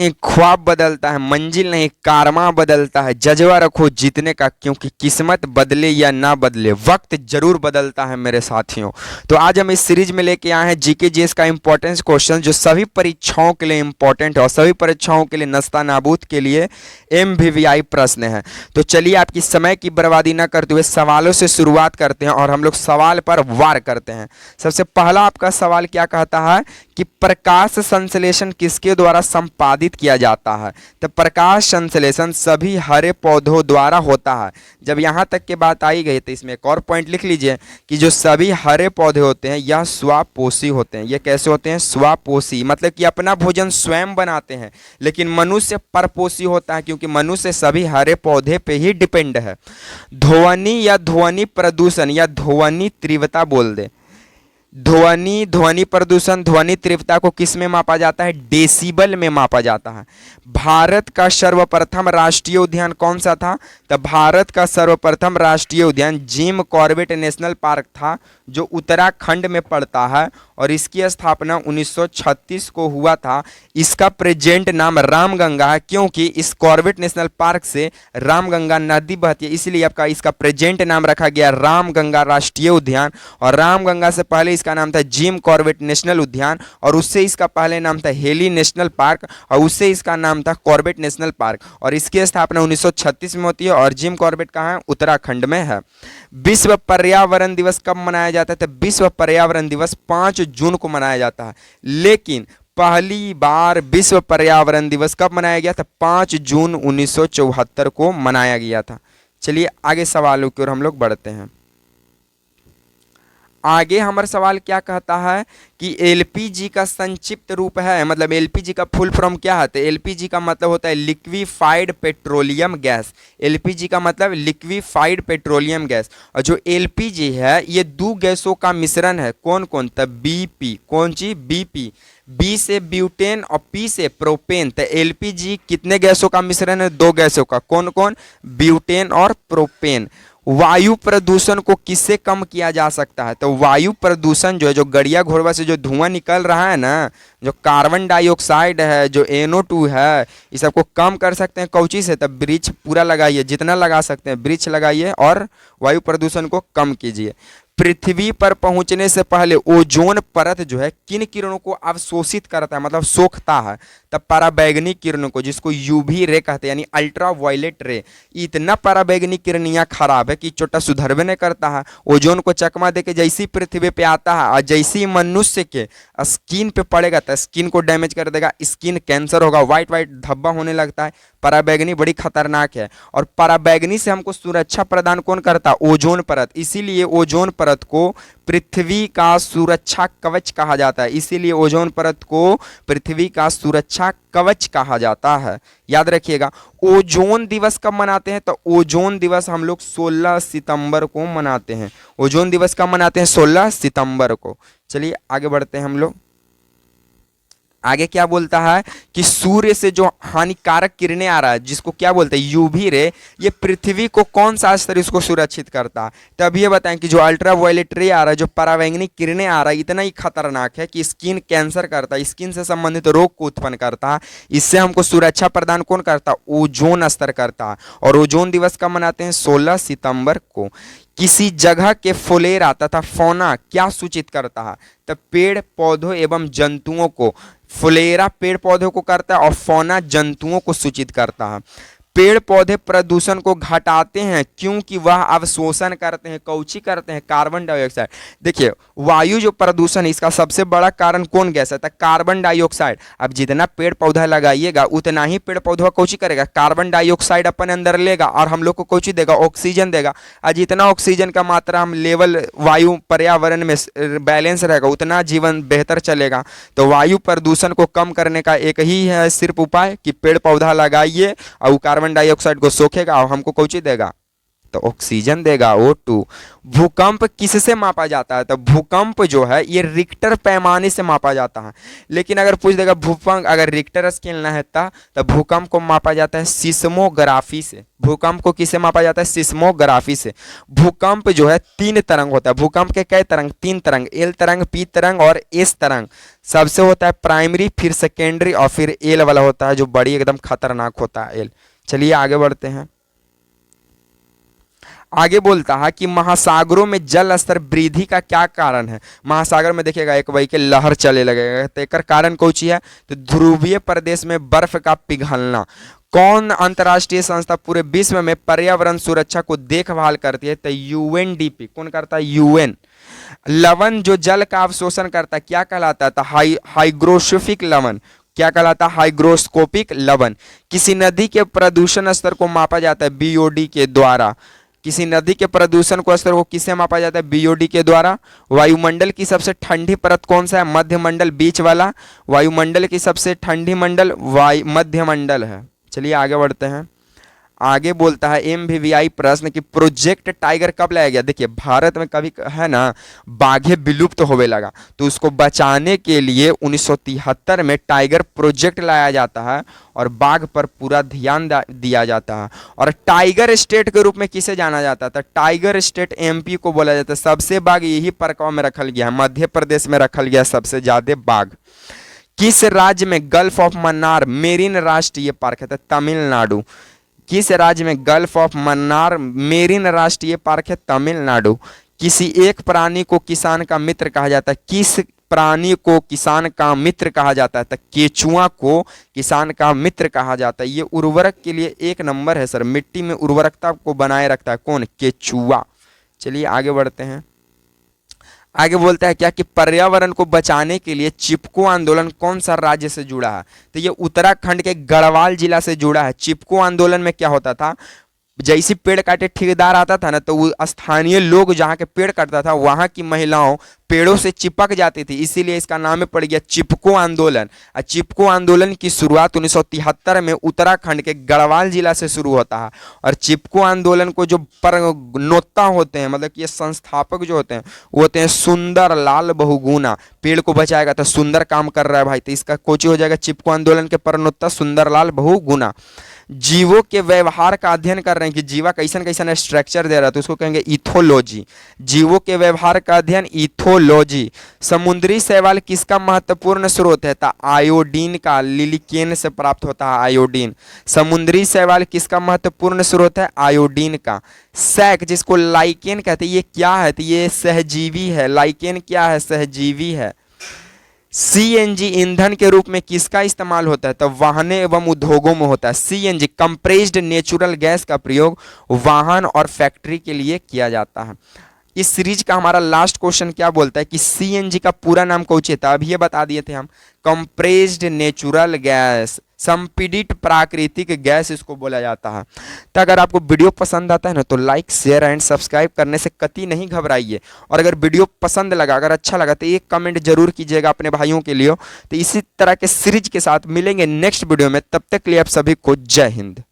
नहीं ख्वाब बदलता है, मंजिल नहीं कारवां बदलता है। जज्बा रखो जीतने का, क्योंकि किस्मत बदले या ना बदले वक्त जरूर बदलता है मेरे साथियों। तो आज हम इस सीरीज में लेके आए हैं जीके जीएस का इंपॉर्टेंस क्वेश्चन, जो सभी परीक्षाओं के लिए इंपॉर्टेंट है और सभी परीक्षाओं के लिए नस्ता नाबूद के लिए एमवीवीआई प्रश्न है। तो चलिए आपकी समय की बर्बादी न करते हुए सवालों से शुरुआत करते हैं और हम लोग सवाल पर वार करते हैं। सबसे पहला आपका सवाल क्या कहता है कि प्रकाश संश्लेषण किसके द्वारा संपादित किया जाता है? तो प्रकाश संश्लेषण सभी हरे पौधों द्वारा होता है। जब यहाँ तक की बात आई गई तो इसमें एक और पॉइंट लिख लीजिए कि जो सभी हरे पौधे होते हैं यह स्वापोषी होते हैं। ये कैसे होते हैं? स्वापोषी, मतलब कि अपना भोजन स्वयं बनाते हैं। लेकिन मनुष्य परपोषी होता है, क्योंकि मनुष्य सभी हरे पौधे पे ही डिपेंड है। ध्वनि या ध्वनि प्रदूषण या ध्वनि तीव्रता बोल दे। ध्वनि प्रदूषण, ध्वनि तीव्रता को किस में मापा जाता है? डेसिबल में मापा जाता है। भारत का सर्वप्रथम राष्ट्रीय उद्यान कौन सा था? तो भारत का सर्वप्रथम राष्ट्रीय उद्यान जिम कॉर्बेट नेशनल पार्क था, जो उत्तराखंड में पड़ता है और इसकी स्थापना 1936 को हुआ था। इसका प्रेजेंट नाम रामगंगा है, क्योंकि इस कॉर्बेट नेशनल पार्क से रामगंगा नदी बहती है, इसलिए आपका इसका प्रेजेंट नाम रखा गया रामगंगा राष्ट्रीय उद्यान। और रामगंगा से पहले इसका नाम था जिम कॉर्बेट नेशनल उद्यान, और उससे इसका पहले नाम था हेली नेशनल पार्क, और उससे इसका नाम था कॉर्बेट नेशनल पार्क। और इसकी स्थापना 1936 में होती है और जिम कॉर्बेट कहाँ है? उत्तराखंड में है। विश्व पर्यावरण दिवस कब मनाया जाता है? तो विश्व पर्यावरण दिवस 5 जून को मनाया जाता है। लेकिन पहली बार विश्व पर्यावरण दिवस कब मनाया गया था? 5 जून 1974 को मनाया गया था। चलिए आगे सवालों की ओर हम लोग बढ़ते हैं। आगे हमारा सवाल क्या कहता है कि एलपीजी का संक्षिप्त रूप है, मतलब एलपीजी का फुल फॉर्म क्या है? तो एलपीजी का मतलब होता है लिक्विफाइड पेट्रोलियम गैस। एलपीजी का मतलब लिक्विफाइड पेट्रोलियम गैस। और जो एलपीजी है ये दो गैसों का मिश्रण है। कौन कौन? तो बीपी। कौन सी? बीपी। बी से ब्यूटेन और पी से प्रोपेन। तो एलपीजी कितने गैसों का मिश्रण है? दो गैसों का। कौन कौन? ब्यूटेन और प्रोपेन। वायु प्रदूषण को किससे कम किया जा सकता है? तो वायु प्रदूषण जो है, जो गड़िया घोड़वा से जो धुआं निकल रहा है ना, जो कार्बन डाइऑक्साइड है, जो NO2 है, इस सबको कम कर सकते हैं कौची से? तब वृक्ष पूरा लगाइए, जितना लगा सकते हैं वृक्ष लगाइए और वायु प्रदूषण को कम कीजिए। पृथ्वी पर पहुंचने से पहले ओजोन परत जो है किन किरणों को अवशोषित करता है, मतलब सोखता है? तब पराबैंगनी किरणों को, जिसको यूवी रे कहते हैं, यानी अल्ट्रा वायलेट रे। इतना पराबैंगनी किरण यहाँ खराब है कि छोटा सुधरवे नहीं करता है। ओजोन को चकमा देके जैसी पृथ्वी पे आता है और जैसी मनुष्य के स्किन पे पड़ेगा तो स्किन को डैमेज कर देगा, स्किन कैंसर होगा, व्हाइट व्हाइट धब्बा होने लगता है। पराबैंगनी बड़ी खतरनाक है। और पराबैंगनी से हमको सुरक्षा प्रदान कौन करता है? ओजोन परत। इसीलिए ओजोन परत को पृथ्वी का सुरक्षा कवच कहा जाता है। इसीलिए ओजोन परत को पृथ्वी का सुरक्षा कवच कहा जाता है। याद रखिएगा। ओजोन दिवस कब मनाते हैं? तो ओजोन दिवस हम लोग 16 सितंबर को मनाते हैं। ओजोन दिवस कब मनाते हैं? 16 सितंबर को। चलिए आगे बढ़ते हैं हम लोग। आगे क्या बोलता है कि सूर्य से जो हानिकारक किरणें आ रहा है, जिसको क्या बोलते हैं? यूवी रे, ये पृथ्वी को कौन सा स्तर इसको सुरक्षित करता है? तब ये बताएं कि जो अल्ट्रा वायलेट रे आ रहा है, जो पराबैंगनी किरणें आ रहा है, इतना ही खतरनाक है कि स्किन कैंसर करता है, स्किन से संबंधित रोग को उत्पन्न करता है। इससे हमको सुरक्षा प्रदान कौन करता है? ओजोन स्तर करता है। और ओजोन दिवस कब मनाते हैं? 16 सितंबर को। किसी जगह के फ्लोरा तथा फौना क्या सूचित करता है? तो पेड़ पौधों एवं जंतुओं को। फ्लोरा पेड़ पौधों को करता है और फौना जंतुओं को सूचित करता है। पेड़ पौधे प्रदूषण को घटाते हैं क्योंकि वह अवशोषण करते हैं। कौची करते हैं? Carbon dioxide. देखिए वायु जो प्रदूषण है इसका सबसे बड़ा कारण कौन गैस है? Carbon dioxide. अब जितना पेड़ पौधा लगाइएगा उतना ही पेड़ पौधा कौची करेगा? कार्बन डाइऑक्साइड अपन अंदर लेगा और हम लोग को कौची देगा? ऑक्सीजन देगा। और जितना ऑक्सीजन का मात्रा हम लेवल वायु पर्यावरण में बैलेंस रहेगा उतना जीवन बेहतर चलेगा। तो वायु प्रदूषण को कम करने का एक ही है सिर्फ उपाय कि पेड़ पौधा लगाइए और कार्बन डाइऑक्साइड को सोखेगा और हमको कौची देगा? तो ऑक्सीजन देगा O2। भूकंप किससे मापा जाता है? तो भूकंप जो है ये रिक्टर पैमाने से मापा जाता है। लेकिन अगर पूछ देगा भूकंप अगर रिक्टर स्केल ना है तो भूकंप को मापा जाता है सिस्मोग्राफी से। भूकंप को किससे मापा जाता है? सिस्मोग्राफी से। भूकंप जो है 3 तरंग होता है। भूकंप के कई तरंग? 3 तरंग, एल तरंग, पी तरंग और एस तरंग। सबसे होता है प्राइमरी, फिर सेकेंडरी और फिर एल वाला होता है जो बड़ी एकदम खतरनाक होता है, एल। चलिए आगे बढ़ते हैं। आगे बोलता है कि महासागरों में जल स्तर वृद्धि का क्या कारण है? महासागर में देखिएगा एक वही के लहर चले लगेगा, तो एक कारण कौची है? तो ध्रुवीय प्रदेश में बर्फ का पिघलना। कौन अंतर्राष्ट्रीय संस्था पूरे विश्व में पर्यावरण सुरक्षा को देखभाल करती है? तो यूएनडीपी। कौन करता है? यूएन। लवण जो जल का अवशोषण करता है क्या कहलाता है? तो हाइग्रोस्कोपिक लवण। क्या कहलाता है? हाइग्रोस्कोपिक लवण। किसी नदी के प्रदूषण स्तर को मापा जाता है बीओडी के द्वारा। किसी नदी के प्रदूषण को स्तर को किससे मापा जाता है? बीओडी के द्वारा। वायुमंडल की सबसे ठंडी परत कौन सा है? मध्यमंडल, बीच वाला। वायुमंडल की सबसे ठंडी मंडल मध्यमंडल है। चलिए आगे बढ़ते हैं। आगे बोलता है एमवीवीआई प्रश्न कि प्रोजेक्ट टाइगर कब लाया गया? देखिए भारत में कभी है ना बाघे विलुप्त होने लगा, तो उसको बचाने के लिए 1973 में टाइगर प्रोजेक्ट लाया जाता है और बाघ पर पूरा ध्यान दिया जाता है। और टाइगर स्टेट के रूप में किसे जाना जाता था? टाइगर स्टेट एमपी को बोला जाता है। सबसे बाघ यही प्रकार में रखल गया है, मध्य प्रदेश में रखल गया सबसे ज्यादा बाघ। किस राज्य में गल्फ ऑफ मन्नार मेरीन राष्ट्रीय पार्क है? तमिलनाडु। किस राज्य में गल्फ ऑफ मन्नार मेरीन राष्ट्रीय पार्क है? तमिलनाडु। किसी एक प्राणी को किसान का मित्र कहा जाता है? किस प्राणी को किसान का मित्र कहा जाता है? तो केचुआ को किसान का मित्र कहा जाता है। ये उर्वरक के लिए 1 नंबर है सर, मिट्टी में उर्वरकता को बनाए रखता है। कौन? केचुआ। चलिए आगे बढ़ते हैं। आगे बोलता है क्या कि पर्यावरण को बचाने के लिए चिपको आंदोलन कौन सा राज्य से जुड़ा है? तो ये उत्तराखंड के गढ़वाल जिला से जुड़ा है। चिपको आंदोलन में क्या होता था? जैसे पेड़ काटे ठेकेदार आता था ना, तो वो स्थानीय लोग जहाँ के पेड़ काटता था वहाँ की महिलाओं पेड़ों से चिपक जाती थी, इसीलिए इसका नाम पड़ गया चिपको आंदोलन। और चिपको आंदोलन की शुरुआत 1973 में उत्तराखंड के गढ़वाल जिला से शुरू होता है। और चिपको आंदोलन को जो प्रणोत्ता होते हैं, मतलब कि ये संस्थापक जो होते हैं वो होते हैं सुंदर लाल बहुगुणा। पेड़ को बचाएगा तो सुंदर काम कर रहा है भाई, तो इसका कोची हो जाएगा चिपको आंदोलन के प्रणोत्ता सुंदर लाल बहुगुणा। जीवों के व्यवहार का अध्ययन कर रहे हैं कि जीवा कैसन कैसन स्ट्रक्चर दे रहा है, तो उसको कहेंगे इथोलॉजी। जीवों के व्यवहार का अध्ययन इथोलॉजी। समुद्री शैवाल किसका महत्वपूर्ण स्रोत है? तो आयोडीन का। लिलिकेन से प्राप्त होता है आयोडीन। समुद्री शैवाल किसका महत्वपूर्ण स्रोत है? आयोडीन का। सैक जिसको लाइकेन कहते हैं, ये क्या है? तो ये सहजीवी है। लाइकेन क्या है? सहजीवी है। सीएनजी ईंधन के रूप में किसका इस्तेमाल होता है? तो वाहन एवं उद्योगों में होता है। सीएनजी कंप्रेस्ड नेचुरल गैस का प्रयोग वाहन और फैक्ट्री के लिए किया जाता है। इस सीरीज का हमारा लास्ट क्वेश्चन क्या बोलता है कि सीएनजी का पूरा नाम कौन था? अभी ये बता दिए थे हम, कंप्रेस्ड नेचुरल गैस, संपीड़ित प्राकृतिक गैस इसको बोला जाता है। तो अगर आपको वीडियो पसंद आता है ना तो लाइक शेयर एंड सब्सक्राइब करने से कतई नहीं घबराइए। और अगर वीडियो पसंद लगा, अगर अच्छा लगा तो एक कमेंट जरूर कीजिएगा अपने भाइयों के लिए। तो इसी तरह के सीरीज के साथ मिलेंगे नेक्स्ट वीडियो में, तब तक के लिए आप सभी को जय हिंद।